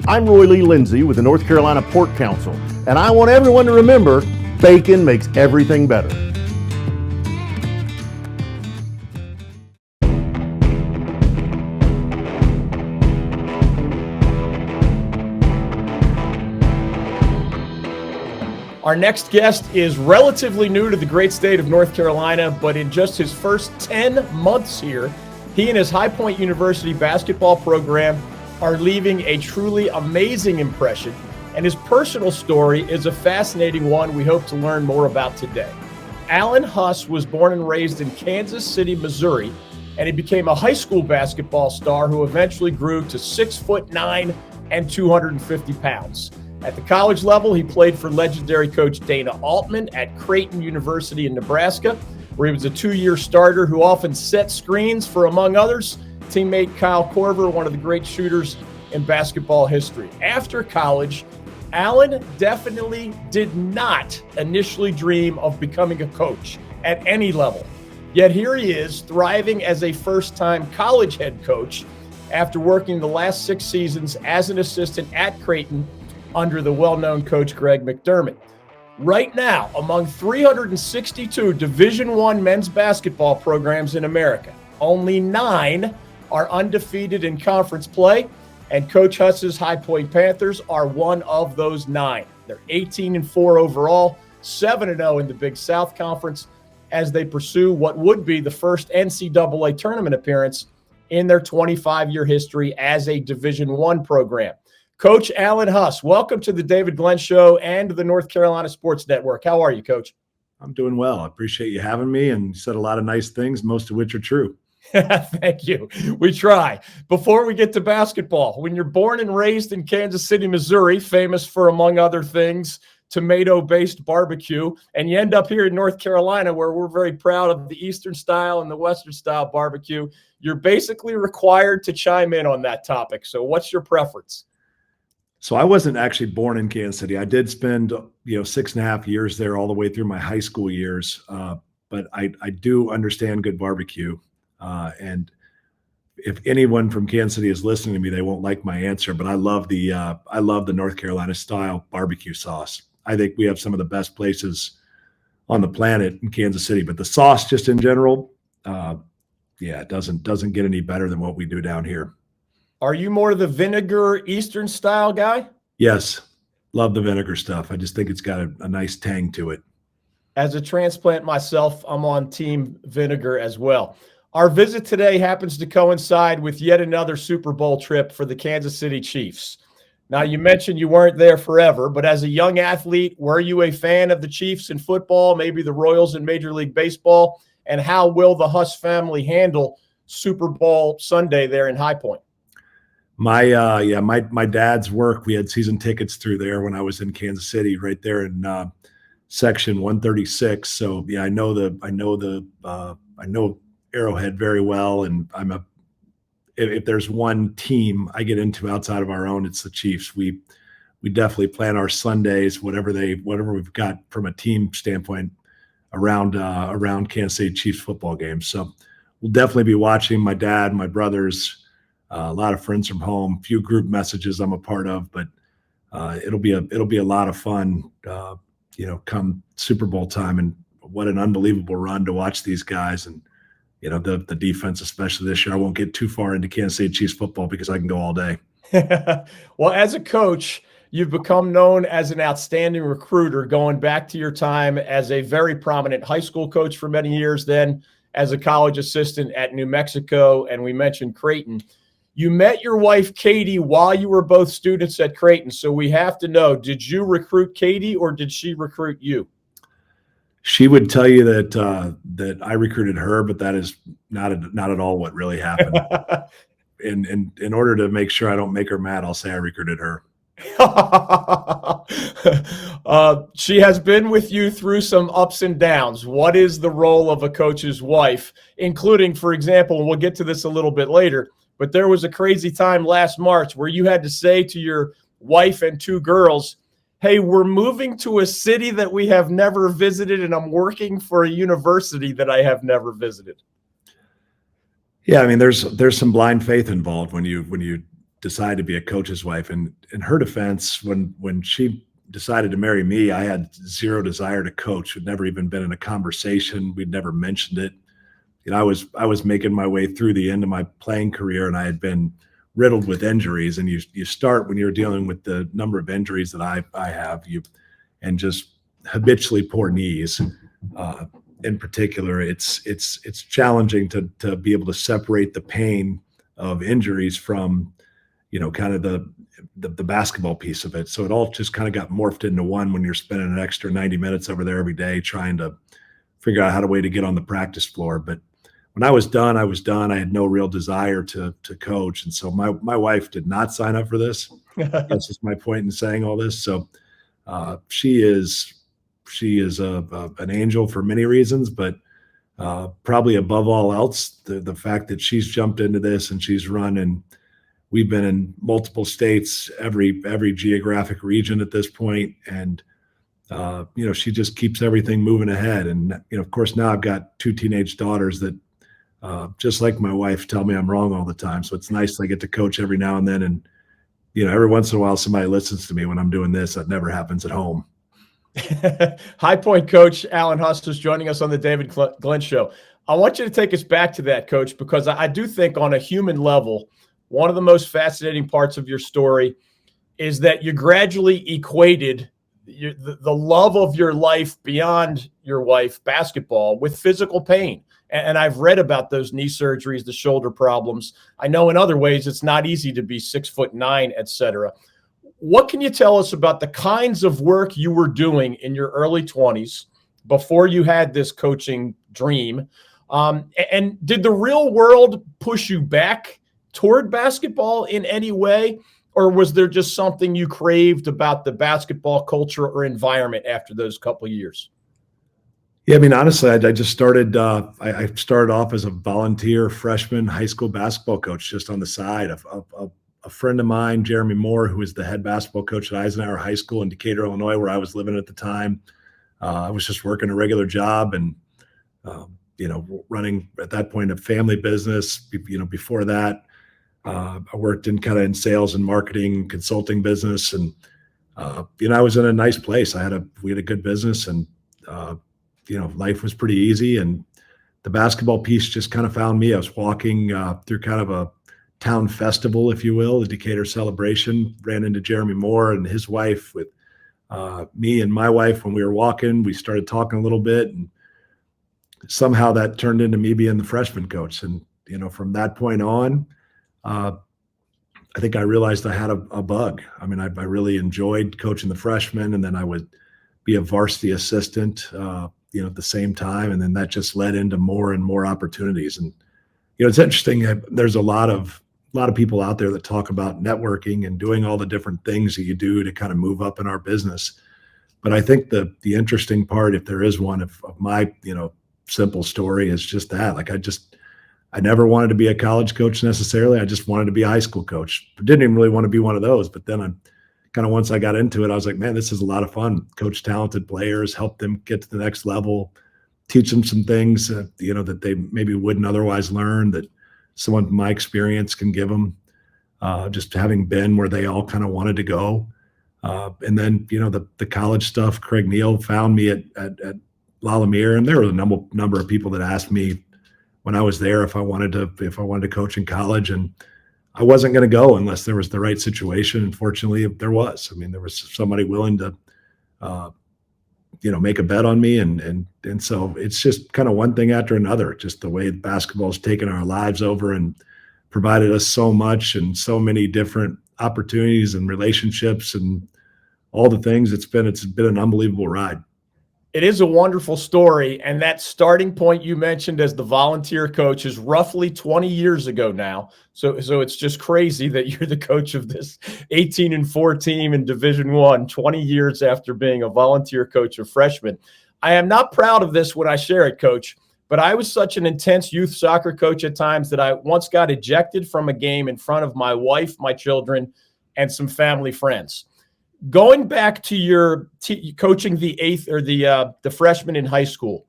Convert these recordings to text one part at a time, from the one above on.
I'm Roy Lee Lindsay with the North Carolina Pork Council, and I want everyone to remember bacon makes everything better. Our next guest is relatively new to the great state of North Carolina, but in just his first 10 months here, he and his High Point University basketball program are leaving a truly amazing impression, and his personal story is a fascinating one we hope to learn more about today. Alan Huss was born and raised in Kansas City, Missouri, and he became a high school basketball star who eventually grew to 6'9" and 250 pounds. At the college level, he played for legendary coach Dana Altman at Creighton University in Nebraska, where he was a 2-year starter who often set screens for, among others, teammate Kyle Korver, one of the great shooters in basketball history. After college, Alan definitely did not initially dream of becoming a coach at any level. Yet here he is, thriving as a first-time college head coach after working the last 6 seasons as an assistant at Creighton under the well-known coach Greg McDermott. Right now, among 362 Division I men's basketball programs in America, only 9 are undefeated in conference play, and Coach Huss's High Point Panthers are one of those 9. They're 18-4 overall, 7-0 in the Big South Conference as they pursue what would be the first NCAA Tournament appearance in their 25-year history as a Division I program. Coach Alan Huss, welcome to the David Glenn Show and the North Carolina Sports Network. How are you, Coach? I'm doing well. I appreciate you having me, and you said a lot of nice things, most of which are true. Thank you. We try. Before we get to basketball, when you're born and raised in Kansas City, Missouri, famous for, among other things, tomato-based barbecue, and you end up here in North Carolina where we're very proud of the Eastern style and the Western style barbecue, you're basically required to chime in on that topic. So what's your preference? So I wasn't actually born in Kansas City. I did spend, 6.5 years there all the way through my high school years. But I do understand good barbecue. And if anyone from Kansas City is listening to me, they won't like my answer, but I love the North Carolina style barbecue sauce. I think we have some of the best places on the planet in Kansas City, but the sauce just in general, it doesn't get any better than what we do down here. Are you more the vinegar Eastern style guy? Yes. Love the vinegar stuff. I just think it's got a nice tang to it. As a transplant myself, I'm on team vinegar as well. Our visit today happens to coincide with yet another Super Bowl trip for the Kansas City Chiefs. Now, you mentioned you weren't there forever, but as a young athlete, were you a fan of the Chiefs in football, maybe the Royals in Major League Baseball? And how will the Huss family handle Super Bowl Sunday there in High Point? My dad's work, we had season tickets through there when I was in Kansas City, right there in section 136. So yeah, I know Arrowhead very well, and if there's one team I get into outside of our own, it's the Chiefs. We definitely plan our Sundays, whatever we've got from a team standpoint around Kansas City Chiefs football games. So we'll definitely be watching. My dad, my brothers, a lot of friends from home, few group messages I'm a part of, but it'll be a lot of fun, come Super Bowl time, and what an unbelievable run to watch these guys. And the defense, especially this year. I won't get too far into Kansas City Chiefs football because I can go all day. Well, as a coach, you've become known as an outstanding recruiter, going back to your time as a very prominent high school coach for many years, then as a college assistant at New Mexico, and we mentioned Creighton. You met your wife, Katie, while you were both students at Creighton. So we have to know, did you recruit Katie or did she recruit you? She would tell you that I recruited her, but that is not at all what really happened. In order to make sure I don't make her mad, I'll say I recruited her. She has been with you through some ups and downs. What is the role of a coach's wife, including, for example, and we'll get to this a little bit later, but there was a crazy time last March where you had to say to your wife and 2 girls, hey, we're moving to a city that we have never visited, and I'm working for a university that I have never visited. Yeah, I mean, there's some blind faith involved when you decide to be a coach's wife. And in her defense, when she decided to marry me, I had zero desire to coach. We'd never even been in a conversation. We'd never mentioned it. I was making my way through the end of my playing career, and I had been riddled with injuries. And you start when you're dealing with the number of injuries that I have, and just habitually poor knees. In particular, it's challenging to be able to separate the pain of injuries from, kind of the basketball piece of it. So it all just kind of got morphed into one when you're spending an extra 90 minutes over there every day trying to figure out how to get on the practice floor. But when I was done, I was done. I had no real desire to coach. And so my wife did not sign up for this. That's just my point in saying all this. So she is an angel for many reasons, but probably above all else, the fact that she's jumped into this and she's run, and we've been in multiple states, every geographic region at this point, and she just keeps everything moving ahead. And of course, now I've got 2 teenage daughters that, just like my wife, tell me I'm wrong all the time. So it's nice that I get to coach every now and then, and every once in a while somebody listens to me when I'm doing this. That never happens at home. High Point coach Alan Huss is joining us on the David Glenn Show. I want you to take us back to that, Coach, because I do think on a human level, one of the most fascinating parts of your story is that you gradually equated the love of your life beyond your wife, basketball, with physical pain. And I've read about those knee surgeries, the shoulder problems. I know in other ways it's not easy to be 6'9", et cetera. What can you tell us about the kinds of work you were doing in your early 20s before you had this coaching dream? And did the real world push you back toward basketball in any way? Or was there just something you craved about the basketball culture or environment after those couple of years? Yeah, I mean, honestly, I just started. I started off as a volunteer freshman high school basketball coach, just on the side. A friend of mine, Jeremy Moore, who was the head basketball coach at Eisenhower High School in Decatur, Illinois, where I was living at the time. I was just working a regular job and, running at that point a family business. Before that, I worked in sales and marketing, consulting business, and I was in a nice place. We had a good business, and life was pretty easy. And the basketball piece just kind of found me. I was walking through kind of a town festival, if you will, the Decatur Celebration, ran into Jeremy Moore and his wife with me and my wife. When we were walking, we started talking a little bit, and somehow that turned into me being the freshman coach. And, from that point on, I think I realized I had a bug. I mean, I really enjoyed coaching the freshmen, and then I would be a varsity assistant, at the same time. And then that just led into more and more opportunities. And, it's interesting. There's a lot of people out there that talk about networking and doing all the different things that you do to kind of move up in our business. But I think the interesting part, if there is one, of my, simple story, is just that. Like, I never wanted to be a college coach necessarily. I just wanted to be a high school coach. I didn't even really want to be one of those. But then once I got into it, I was like, man, this is a lot of fun. Coach talented players, help them get to the next level, teach them some things, that they maybe wouldn't otherwise learn, that someone from my experience can give them, just having been where they all kind of wanted to go. And then, the college stuff, Craig Neal found me at Lalamere, and there were a number of people that asked me when I was there if I wanted to coach in college, and I wasn't going to go unless there was the right situation. And fortunately, there was. I mean, there was somebody willing to, make a bet on me, and so it's just kind of one thing after another. Just the way basketball's taken our lives over and provided us so much and so many different opportunities and relationships and all the things. It's been an unbelievable ride. It is a wonderful story, and that starting point you mentioned as the volunteer coach is roughly 20 years ago now. So it's just crazy that you're the coach of this 18-4 team in Division I, 20 years after being a volunteer coach of freshmen. I am not proud of this when I share it, Coach, but I was such an intense youth soccer coach at times that I once got ejected from a game in front of my wife, my children, and some family friends. Going back to your coaching the eighth or the freshman in high school,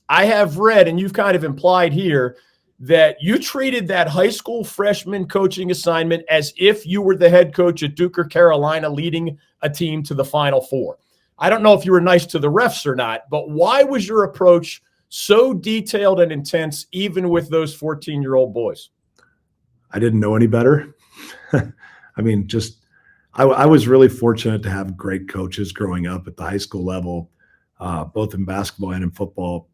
I have read, and you've kind of implied here, that you treated that high school freshman coaching assignment as if you were the head coach at Duke or Carolina leading a team to the Final Four. I don't know if you were nice to the refs or not, but why was your approach so detailed and intense, even with those 14-year-old boys? I didn't know any better. I mean, I was really fortunate to have great coaches growing up at the high school level, both in basketball and in football,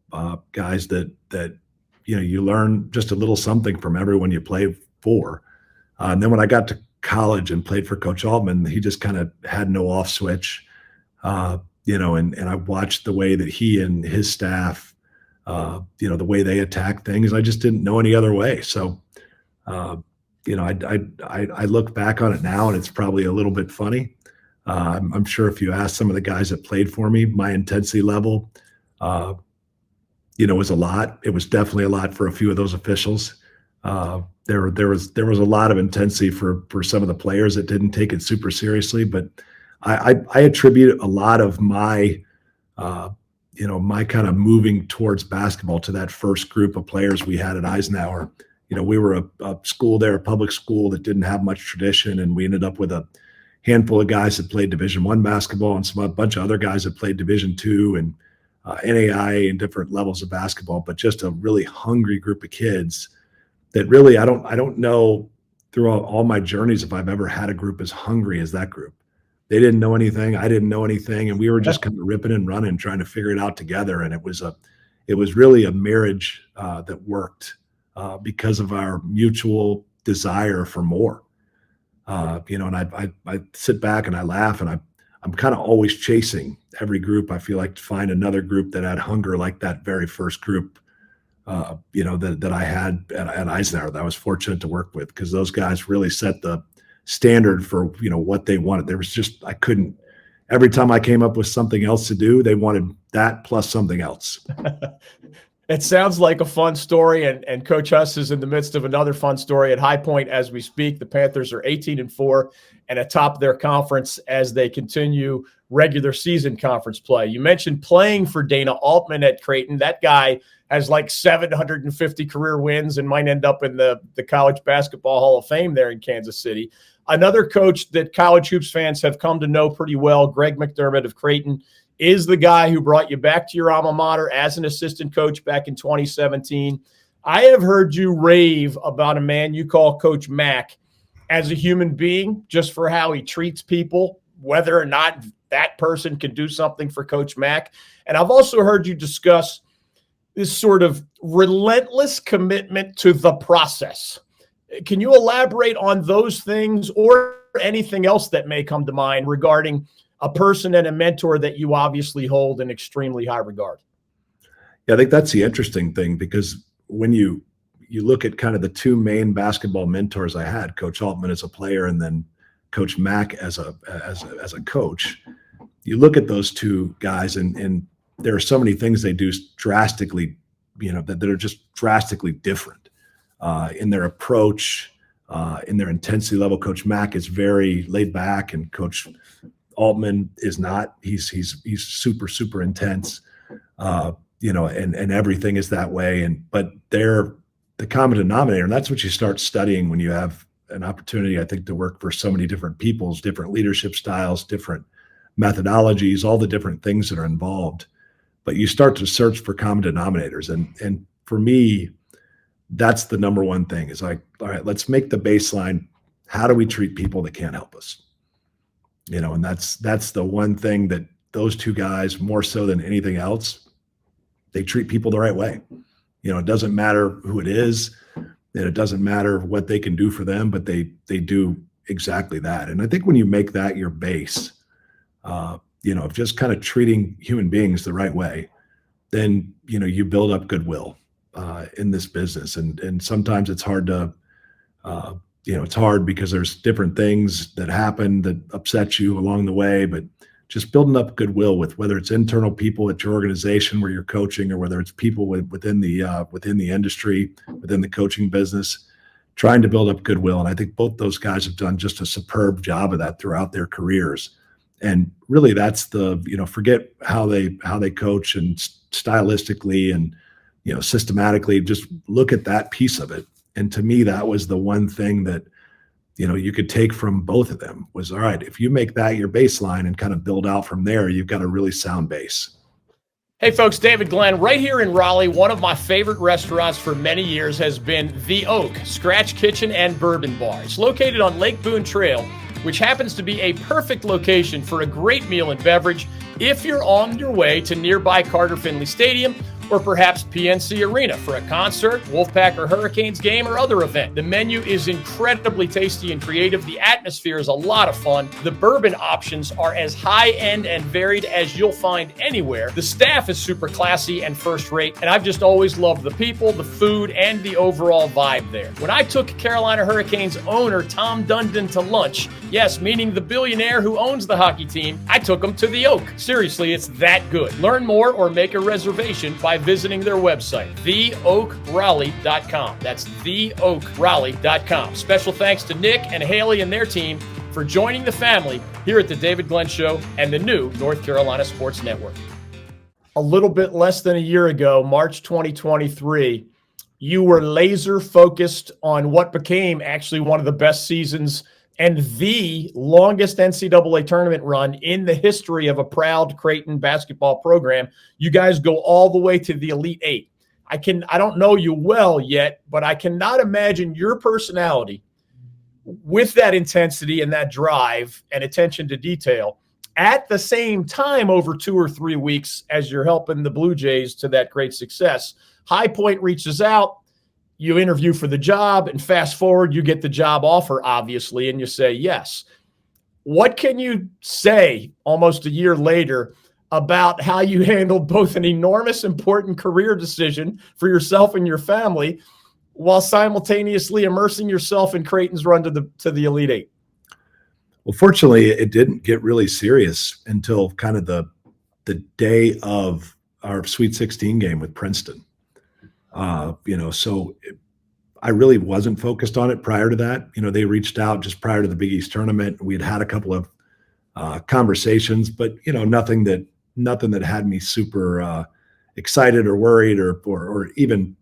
guys that you learn just a little something from everyone you play for. And then when I got to college and played for Coach Altman, he just kind of had no off switch, and I watched the way that he and his staff, the way they attack things. I just didn't know any other way. So, I look back on it now and it's probably a little bit funny. I'm sure if you ask some of the guys that played for me, my intensity level, was a lot. It was definitely a lot for a few of those officials. There was a lot of intensity for some of the players that didn't take it super seriously. But I attribute a lot of my my kind of moving towards basketball to that first group of players we had at Eisenhower. We were a school there, a public school that didn't have much tradition, and we ended up with a handful of guys that played Division I basketball and a bunch of other guys that played Division II and NAIA and different levels of basketball, but just a really hungry group of kids that really I don't know throughout all my journeys if I've ever had a group as hungry as that group. They didn't know anything, I didn't know anything, and we were just kind of ripping and running, trying to figure it out together. And it was really a marriage that worked because of our mutual desire for more. And I sit back and I laugh, and I'm kind of always chasing every group. I feel like to find another group that had hunger like that very first group, that I had at Eisenhower that I was fortunate to work with, because those guys really set the standard for, what they wanted. There was just, every time I came up with something else to do, they wanted that plus something else. It sounds like a fun story, and Coach Huss is in the midst of another fun story at High Point as we speak. The Panthers are 18-4 and atop their conference as they continue regular season conference play. You mentioned playing for Dana Altman at Creighton. That guy has like 750 career wins and might end up in the College Basketball Hall of Fame there in Kansas City. Another coach that college hoops fans have come to know pretty well, Greg McDermott of Creighton, is the guy who brought you back to your alma mater as an assistant coach back in 2017. I have heard you rave about a man you call Coach Mack as a human being, just for how he treats people, whether or not that person can do something for Coach Mack. And I've also heard you discuss this sort of relentless commitment to the process. Can you elaborate on those things or anything else that may come to mind regarding a person and a mentor that you obviously hold in extremely high regard? Yeah, I think that's the interesting thing, because when you look at kind of the two main basketball mentors I had, Coach Altman as a player and then Coach Mack as a coach, you look at those two guys and there are so many things they do drastically, that are just drastically different in their approach, in their intensity level. Coach Mack is very laid back, and Coach Altman is not. He's super, super intense, and everything is that way. But they're the common denominator, and that's what you start studying when you have an opportunity, I think, to work for so many different peoples, different leadership styles, different methodologies, all the different things that are involved. But you start to search for common denominators, and for me, that's the number one thing. Is like, all right, let's make the baseline. How do we treat people that can't help us? And that's the one thing that those two guys, more so than anything else, they treat people the right way. It doesn't matter who it is, and it doesn't matter what they can do for them, but they do exactly that. And I think when you make that your base, of just kind of treating human beings the right way, then, you build up goodwill in this business. And sometimes it's hard to, it's hard because there's different things that happen that upset you along the way, but just building up goodwill with whether it's internal people at your organization where you're coaching, or whether it's people within the industry, within the coaching business, trying to build up goodwill. And I think both those guys have done just a superb job of that throughout their careers. And really that's forget how they coach and stylistically and, systematically just look at that piece of it. And to me, that was the one thing that, you could take from both of them was, all right, if you make that your baseline and kind of build out from there, you've got a really sound base. Hey folks, David Glenn, right here in Raleigh. One of my favorite restaurants for many years has been The Oak Scratch Kitchen and Bourbon Bar. It's located on Lake Boone Trail, which happens to be a perfect location for a great meal and beverage if you're on your way to nearby Carter Finley Stadium or perhaps PNC Arena for a concert, Wolfpack or Hurricanes game, or other event. The menu is incredibly tasty and creative. The atmosphere is a lot of fun. The bourbon options are as high-end and varied as you'll find anywhere. The staff is super classy and first-rate, and I've just always loved the people, the food, and the overall vibe there. When I took Carolina Hurricanes owner Tom Dundon to lunch, yes, meaning the billionaire who owns the hockey team, I took him to The Oak. Seriously, it's that good. Learn more or make a reservation by visiting their website, theoakraleigh.com. That's theoakraleigh.com. Special thanks to Nick and Haley and their team for joining the family here at the David Glenn Show and the new North Carolina Sports Network. A little bit less than a year ago, March 2023, you were laser focused on what became actually one of the best seasons and the longest NCAA tournament run in the history of a proud Creighton basketball program. You guys go all the way to the Elite Eight. I don't know you well yet, but I cannot imagine your personality with that intensity and that drive and attention to detail at the same time over 2 or 3 weeks as you're helping the Blue Jays to that great success. High Point reaches out. You interview for the job, and fast forward, you get the job offer, obviously, and you say yes. What can you say almost a year later about how you handled both an enormous, important career decision for yourself and your family while simultaneously immersing yourself in Creighton's run to the Elite Eight? Well, fortunately, it didn't get really serious until kind of the day of our Sweet 16 game with Princeton. So I really wasn't focused on it prior to that. They reached out just prior to the Big East tournament. We had a couple of conversations, but nothing that had me super excited or worried or even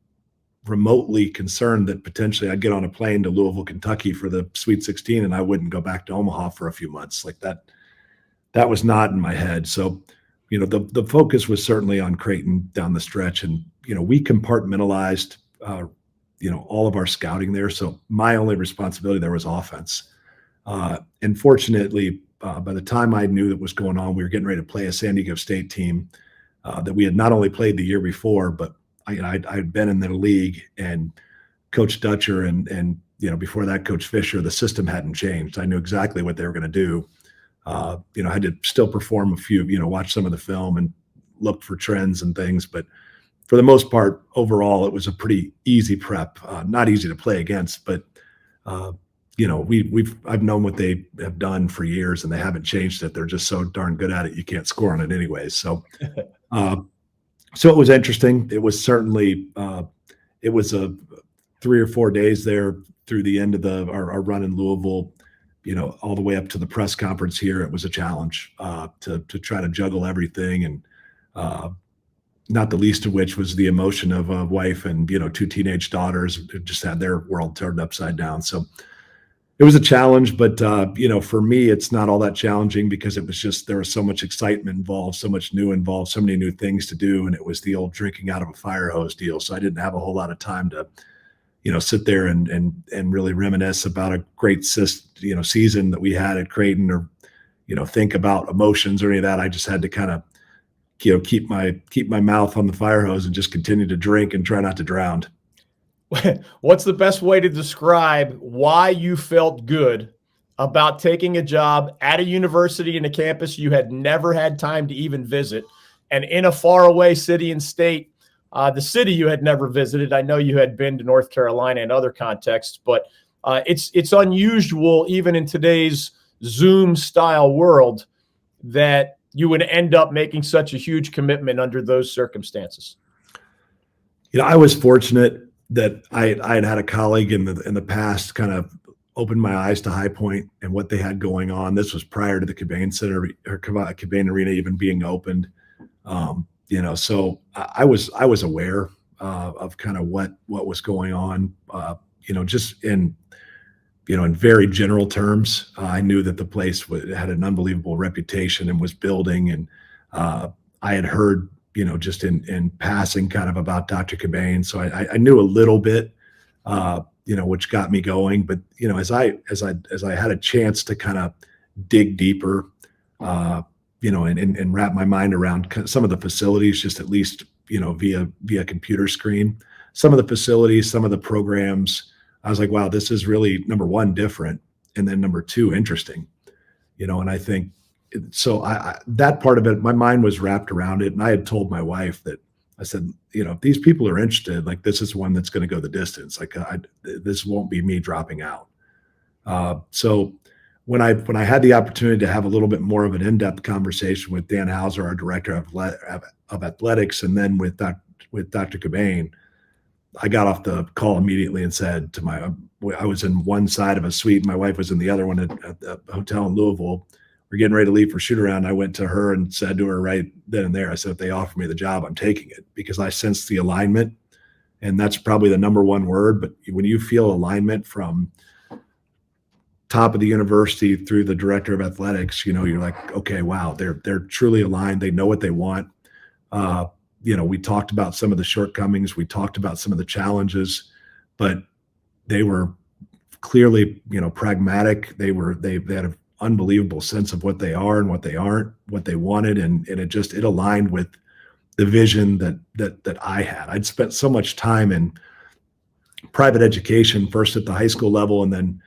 remotely concerned that potentially I'd get on a plane to Louisville, Kentucky for the Sweet 16 and I wouldn't go back to Omaha for a few months. Like that was not in my head. So, the focus was certainly on Creighton down the stretch, and we compartmentalized all of our scouting there. So my only responsibility there was offense. And fortunately, by the time I knew that was going on, we were getting ready to play a San Diego State team that we had not only played the year before, but I'd been in the league, and Coach Dutcher and before that, Coach Fisher, the system hadn't changed. I knew exactly what they were going to do. I had to still perform a few, watch some of the film and look for trends and things. But for the most part, overall, it was a pretty easy prep. Not easy to play against, but I've known what they have done for years, and they haven't changed it. They're just so darn good at it. You can't score on it anyways. So, so it was interesting. It was certainly it was a 3 or 4 days there through the end of our run in Louisville. All the way up to the press conference here, it was a challenge to try to juggle everything, and not the least of which was the emotion of a wife and 2 teenage daughters who just had their world turned upside down. So it was a challenge, but for me, it's not all that challenging because it was just there was so much excitement involved, so much new involved, so many new things to do, and it was the old drinking out of a fire hose deal. So I didn't have a whole lot of time to sit there and really reminisce about a great season that we had at Creighton, or think about emotions or any of that. I just had to kind of keep my mouth on the fire hose and just continue to drink and try not to drown. What's the best way to describe why you felt good about taking a job at a university and a campus you had never had time to even visit, and in a faraway city and state? The city you had never visited. I know you had been to North Carolina in other contexts, but it's unusual even in today's Zoom-style world that you would end up making such a huge commitment under those circumstances. I was fortunate that I had a colleague in the past kind of opened my eyes to High Point and what they had going on. This was prior to the Qubein Center or Qubein Arena even being opened. So I was aware of kind of what was going on. Just in very general terms, I knew that the place had an unbelievable reputation and was building. And I had heard, just in passing kind of about Dr. Qubein. So I knew a little bit, which got me going. But, as I had a chance to kind of dig deeper, and wrap my mind around some of the facilities, just at least, via computer screen, some of the facilities, some of the programs, I was like, wow, this is really, number one, different. And then number two, interesting, and I think so that part of it, my mind was wrapped around it. And I had told my wife that I said, if these people are interested, like, this is one that's going to go the distance. Like, this won't be me dropping out. So when I had the opportunity to have a little bit more of an in-depth conversation with Dan Hauser, our director of athletics, and then with Dr. Qubein, I got off the call immediately and said I was in one side of a suite, my wife was in the other one at the hotel in Louisville. We're getting ready to leave for shoot around. I went to her and said to her right then and there, I said, if they offer me the job, I'm taking it, because I sensed the alignment. And that's probably the number one word. But when you feel alignment from top of the university through the director of athletics, you're like, okay, wow, they're truly aligned. They know what they want. We talked about some of the shortcomings. We talked about some of the challenges, but they were clearly, pragmatic. They had an unbelievable sense of what they are and what they aren't, what they wanted. And it aligned with the vision that I had. I'd spent so much time in private education, first at the high school level, and then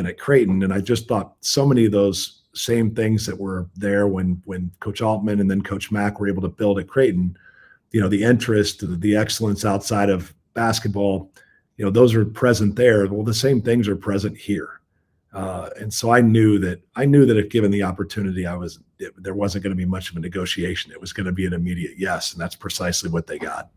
at Creighton. And I just thought so many of those same things that were there when Coach Altman and then Coach Mack were able to build at Creighton, the interest, the excellence outside of basketball, those are present there. Well, the same things are present here. And so I knew that if given the opportunity, there wasn't going to be much of a negotiation. It was going to be an immediate yes. And that's precisely what they got.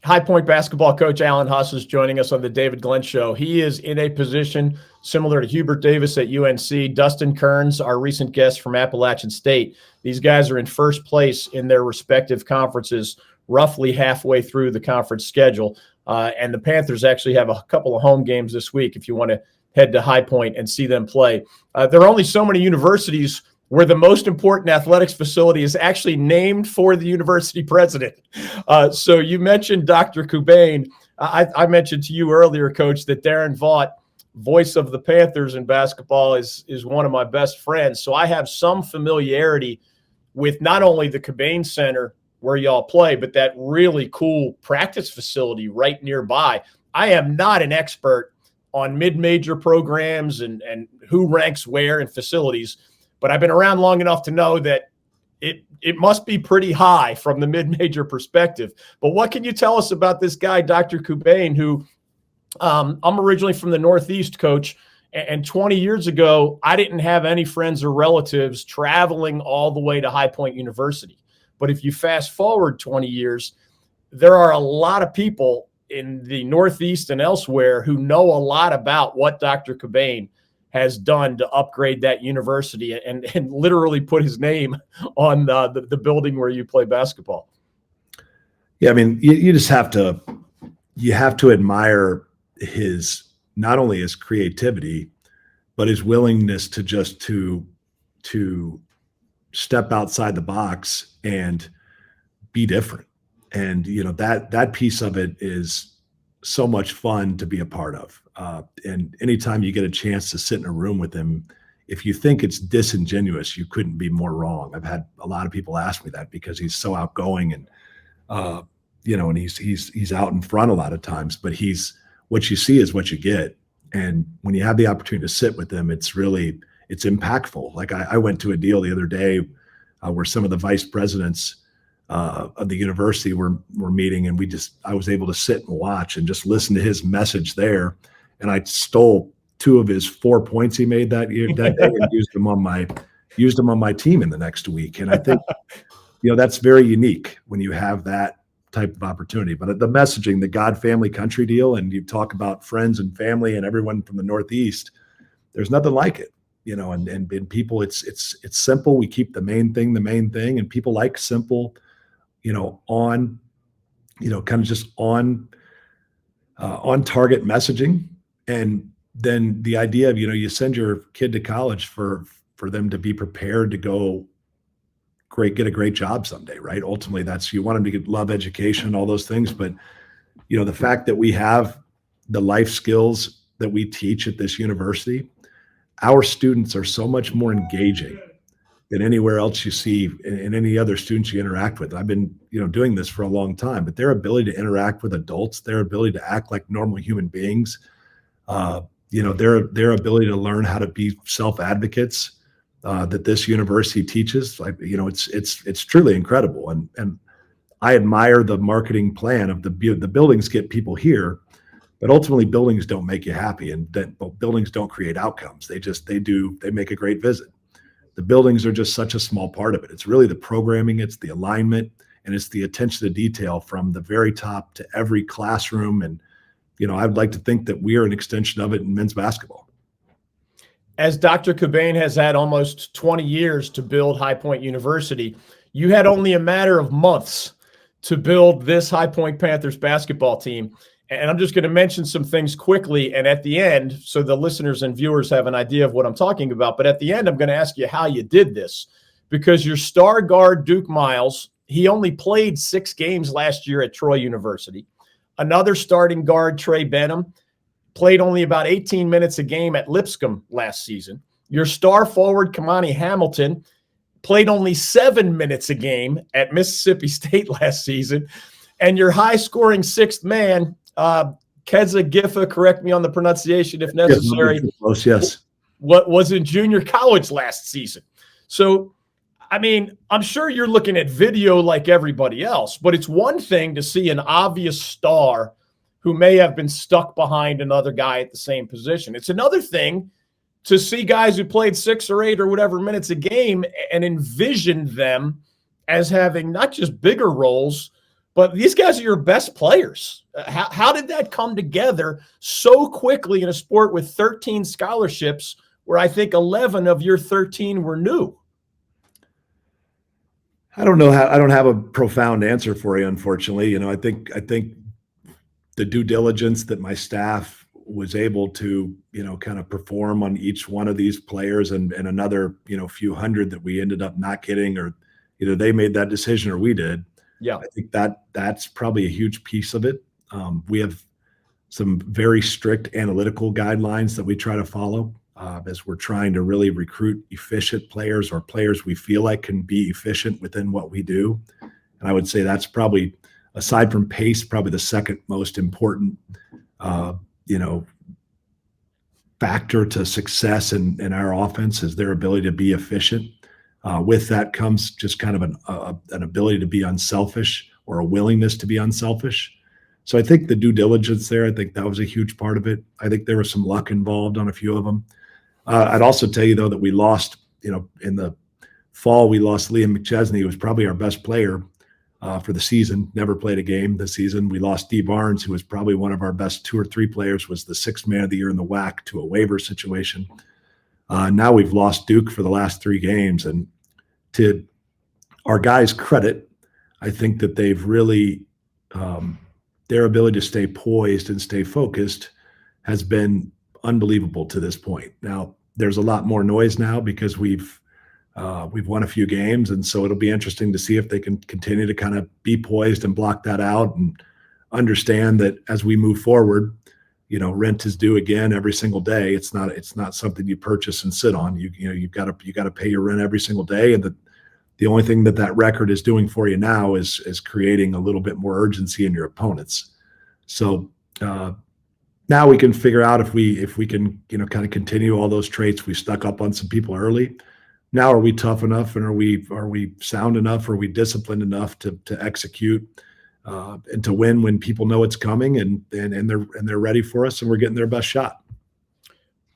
High Point basketball coach Alan Huss is joining us on the David Glenn Show. He is in a position similar to Hubert Davis at UNC, Dustin Kearns, our recent guest from Appalachian State. These guys are in first place in their respective conferences, roughly halfway through the conference schedule. And the Panthers actually have a couple of home games this week if you want to head to High Point and see them play. There are only so many universities where the most important athletics facility is actually named for the university president. So you mentioned Dr. Qubein. I mentioned to you earlier, Coach, that Darren Vaught, voice of the Panthers in basketball, is one of my best friends. So I have some familiarity with not only the Qubein Center where y'all play, but that really cool practice facility right nearby. I am not an expert on mid-major programs and who ranks where in facilities, but I've been around long enough to know that it must be pretty high from the mid-major perspective. But what can you tell us about this guy, Dr. Qubein, who I'm originally from the Northeast, Coach, and 20 years ago, I didn't have any friends or relatives traveling all the way to High Point University. But if you fast forward 20 years, there are a lot of people in the Northeast and elsewhere who know a lot about what Dr. Qubein has done to upgrade that university and literally put his name on the building where you play basketball. Yeah, I mean, you just have to admire not only his creativity, but his willingness to step outside the box and be different. And, that piece of it is so much fun to be a part of. And anytime you get a chance to sit in a room with him, if you think it's disingenuous, you couldn't be more wrong. I've had a lot of people ask me that because he's so outgoing and, and he's out in front a lot of times, but what you see is what you get. And when you have the opportunity to sit with him, it's impactful. Like I went to a deal the other day where some of the vice presidents of the university were meeting, and I was able to sit and watch and just listen to his message there. And I stole 2 of his 4 points he made that day and used them on my team in the next week. And I think, that's very unique when you have that type of opportunity. But the messaging, the God, family, country deal, and you talk about friends and family and everyone from the Northeast, there's nothing like it. And people, it's simple. We keep the main thing, and people like simple, on kind of just on target messaging. And then the idea of, you send your kid to college for them to be prepared to go get a great job someday, right? Ultimately, you want them to love education, all those things. But, the fact that we have the life skills that we teach at this university, our students are so much more engaging than anywhere else you see in any other students you interact with. I've been, doing this for a long time, but their ability to interact with adults, their ability to act like normal human beings, their ability to learn how to be self-advocates, that this university teaches, it's truly incredible. And I admire the marketing plan of the buildings get people here, but ultimately buildings don't make you happy, and buildings don't create outcomes. They make a great visit. The buildings are just such a small part of it. It's really the programming, it's the alignment, and it's the attention to detail from the very top to every classroom. And, I'd like to think that we are an extension of it in men's basketball. As Dr. Qubein has had almost 20 years to build High Point University, you had only a matter of months to build this High Point Panthers basketball team. And I'm just going to mention some things quickly, and at the end, so the listeners and viewers have an idea of what I'm talking about, but at the end, I'm going to ask you how you did this, because your star guard, Duke Miles, he only played 6 games last year at Troy University. Another starting guard, Trey Benham, played only about 18 minutes a game at Lipscomb last season. Your star forward, Kamani Hamilton, played only 7 minutes a game at Mississippi State last season. And your high-scoring 6th man, Keza Giffa, correct me on the pronunciation if necessary, yes, what was in junior college last season. So, I'm sure you're looking at video like everybody else, but it's one thing to see an obvious star who may have been stuck behind another guy at the same position. It's another thing to see guys who played 6 or 8 or whatever minutes a game and envision them as having not just bigger roles, but these guys are your best players. How did that come together so quickly in a sport with 13 scholarships, where I think 11 of your 13 were new? I don't know I don't have a profound answer for you, unfortunately. I think the due diligence that my staff was able to, kind of perform on each one of these players, and another, few hundred that we ended up not getting, or either they made that decision or we did. Yeah, I think that's probably a huge piece of it. We have some very strict analytical guidelines that we try to follow as we're trying to really recruit efficient players, or players we feel like can be efficient within what we do. And I would say that's probably, aside from pace, probably the second most important, factor to success in our offense is their ability to be efficient. With that comes just kind of an ability to be unselfish, or a willingness to be unselfish. So I think the due diligence there, I think that was a huge part of it. I think there was some luck involved on a few of them. I'd also tell you, though, that we lost, in the fall, we lost Liam McChesney, who was probably our best player for the season, never played a game this season. We lost D. Barnes, who was probably one of our best 2 or 3 players, was the 6th man of the year in the WAC, to a waiver situation. Now we've lost Duke for the last 3 games. And to our guys' credit, I think that they've really, their ability to stay poised and stay focused has been unbelievable to this point. Now, there's a lot more noise now because we've won a few games, and so it'll be interesting to see if they can continue to kind of be poised and block that out, and understand that as we move forward, rent is due again every single day. It's not something you purchase and sit on. You've got to pay your rent every single day, and the only thing that record is doing for you now is creating a little bit more urgency in your opponents. So now we can figure out if we can kind of continue all those traits. We stuck up on some people early. Now, are we tough enough, and are we sound enough? Are we disciplined enough to execute and to win when people know it's coming, and they're ready for us, and we're getting their best shot?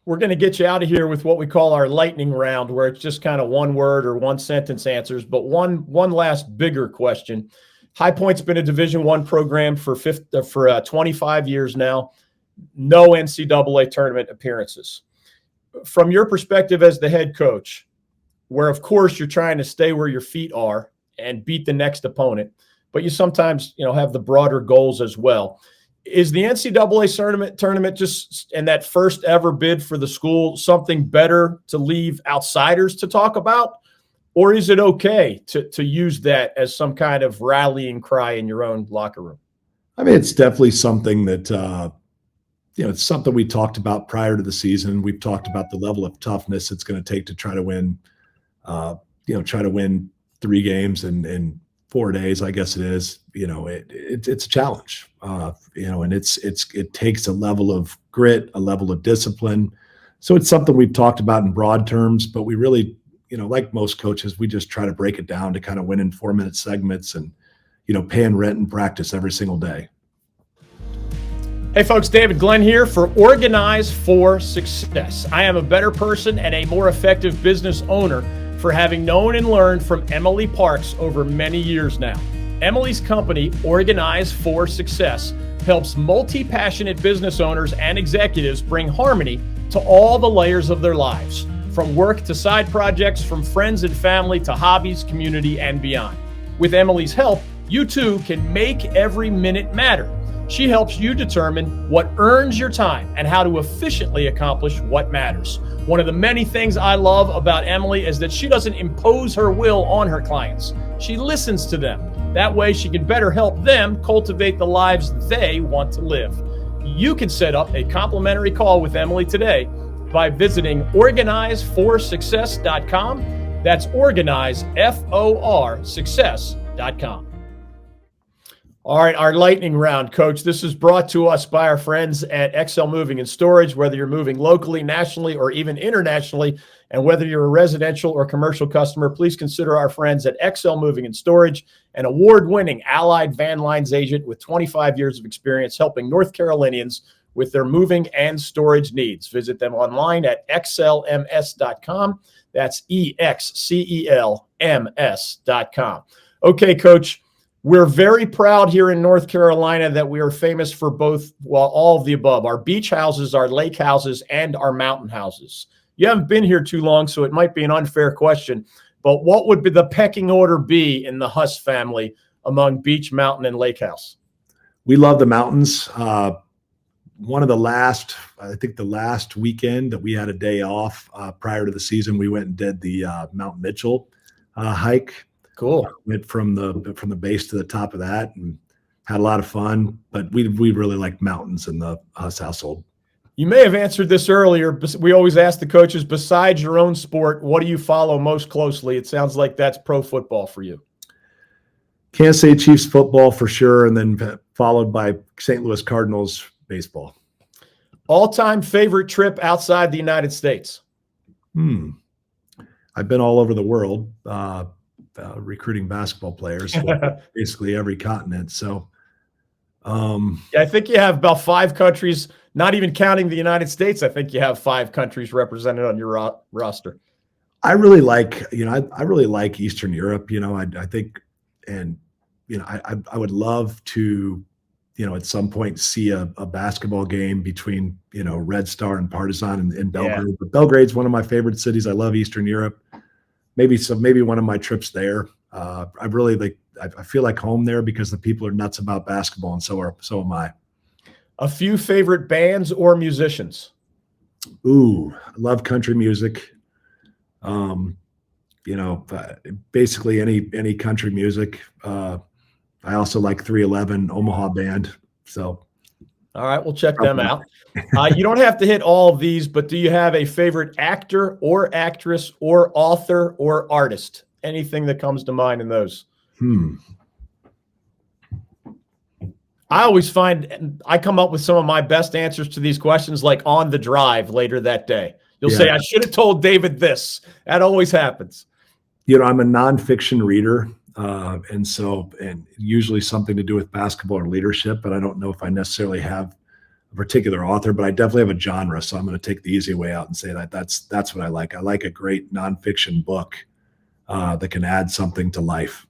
We're going to get you out of here with what we call our lightning round, where it's just kind of one word or one sentence answers. But one last bigger question. High Point's been a Division I program for 25 years now. No NCAA tournament appearances. From your perspective as the head coach, where of course you're trying to stay where your feet are and beat the next opponent, but you sometimes, have the broader goals as well. Is the NCAA tournament just, and that first ever bid for the school, something better to leave outsiders to talk about? Or is it okay to use that as some kind of rallying cry in your own locker room? I mean, it's definitely something that, it's something we talked about prior to the season. We've talked about the level of toughness it's going to take to try to win, try to win 3 games in 4 days, I guess it is. It's a challenge, and it takes a level of grit, a level of discipline. So it's something we've talked about in broad terms, but we really, like most coaches, we just try to break it down to kind of win in 4-minute segments and, paying rent and practice every single day. Hey folks, David Glenn here for Organize for Success. I am a better person and a more effective business owner for having known and learned from Emily Parks over many years now. Emily's company, Organize for Success, helps multi-passionate business owners and executives bring harmony to all the layers of their lives, from work to side projects, from friends and family to hobbies, community, and beyond. With Emily's help, you too can make every minute matter. She helps you determine what earns your time and how to efficiently accomplish what matters. One of the many things I love about Emily is that she doesn't impose her will on her clients. She listens to them. That way she can better help them cultivate the lives they want to live. You can set up a complimentary call with Emily today by visiting organizeforsuccess.com. That's organize, F-O-R, success.com. All right, our lightning round, Coach. This is brought to us by our friends at XL Moving and Storage. Whether you're moving locally, nationally, or even internationally, and whether you're a residential or commercial customer, please consider our friends at XL Moving and Storage, an award-winning Allied Van Lines agent with 25 years of experience helping North Carolinians with their moving and storage needs. Visit them online at xlms.com. That's EXCELMS.com. Okay, Coach. We're very proud here in North Carolina that we are famous for all of the above, our beach houses, our lake houses, and our mountain houses. You haven't been here too long, so it might be an unfair question, but what would the pecking order be in the Huss family among beach, mountain, and lake house? We love the mountains. I think the last weekend that we had a day off prior to the season, we went and did the Mount Mitchell hike. Cool. Went from the base to the top of that and had a lot of fun, but we really like mountains in the Huss household. You may have answered this earlier, but we always ask the coaches, besides your own sport, what do you follow most closely? It sounds like that's pro football for you. Kansas City Chiefs football for sure, and then followed by St. Louis Cardinals baseball. All-time favorite trip outside the United States? I've been all over the world. Recruiting basketball players, basically every continent. So, I think you have about 5 countries, not even counting the United States. I think you have 5 countries represented on your roster. I really like, I really like Eastern Europe. I think, and I would love to, at some point see a basketball game between, Red Star and Partizan in Belgrade. Yeah. But Belgrade's one of my favorite cities. I love Eastern Europe. Maybe one of my trips there. I feel like home there because the people are nuts about basketball, and so am I. A few favorite bands or musicians? Ooh, I love country music. Basically any country music. I also like 311 Omaha Band. So, all right, we'll check them out. You don't have to hit all of these, but do you have a favorite actor or actress or author or artist? Anything that comes to mind in those? I always find I come up with some of my best answers to these questions like on the drive later that day. You'll say, I should have told David this. That always happens. I'm a nonfiction reader. And usually something to do with basketball or leadership, but I don't know if I necessarily have a particular author, but I definitely have a genre. So I'm going to take the easy way out and say that's what I like. I like a great nonfiction book that can add something to life.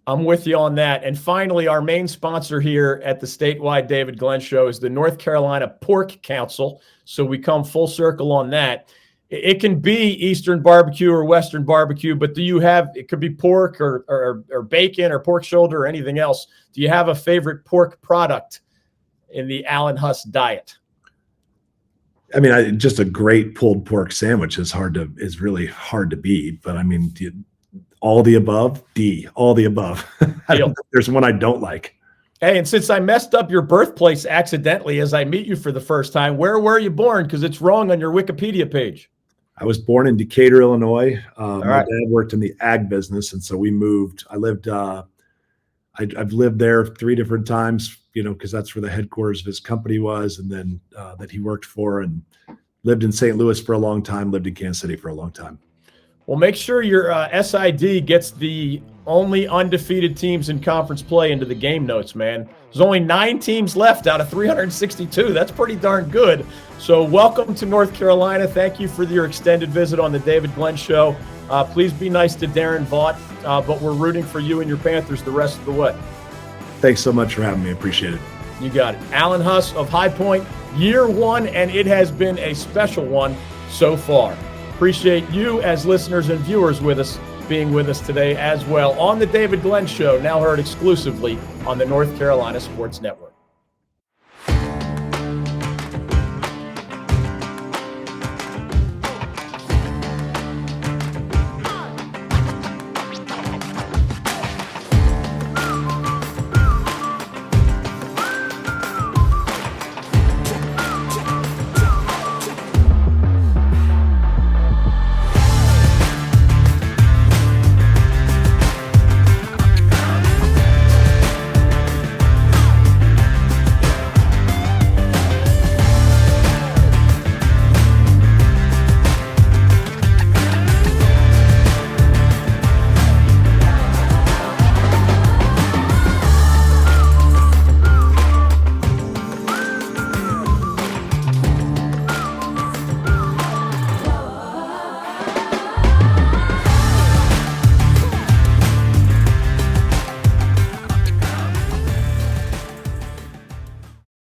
I'm with you on that. And finally, our main sponsor here at the statewide David Glenn Show is the North Carolina Pork Council. So we come full circle on that. It can be Eastern barbecue or Western barbecue, but do you have, it could be pork or bacon or pork shoulder or anything else. Do you have a favorite pork product in the Alan Huss diet? I mean, just a great pulled pork sandwich is really hard to beat. But I mean, all the above, all the above. I don't think there's one I don't like. Hey, and since I messed up your birthplace accidentally as I meet you for the first time, where were you born? Because it's wrong on your Wikipedia page. I was born in Decatur, Illinois. My right. dad worked in the ag business, and so we moved. I've lived there 3 different times, because that's where the headquarters of his company was, and then that he worked for, and lived in St. Louis for a long time, lived in Kansas City for a long time. Well, make sure your SID gets the only undefeated teams in conference play into the game notes, man. There's only 9 teams left out of 362. That's pretty darn good. So welcome to North Carolina. Thank you for your extended visit on the David Glenn Show. Please be nice to Darren Vaught, but we're rooting for you and your Panthers the rest of the way. Thanks so much for having me. Appreciate it. You got it. Alan Huss of High Point, year 1, and it has been a special one so far. Appreciate you as listeners and viewers being with us today as well on the David Glenn Show, now heard exclusively on the North Carolina Sports Network.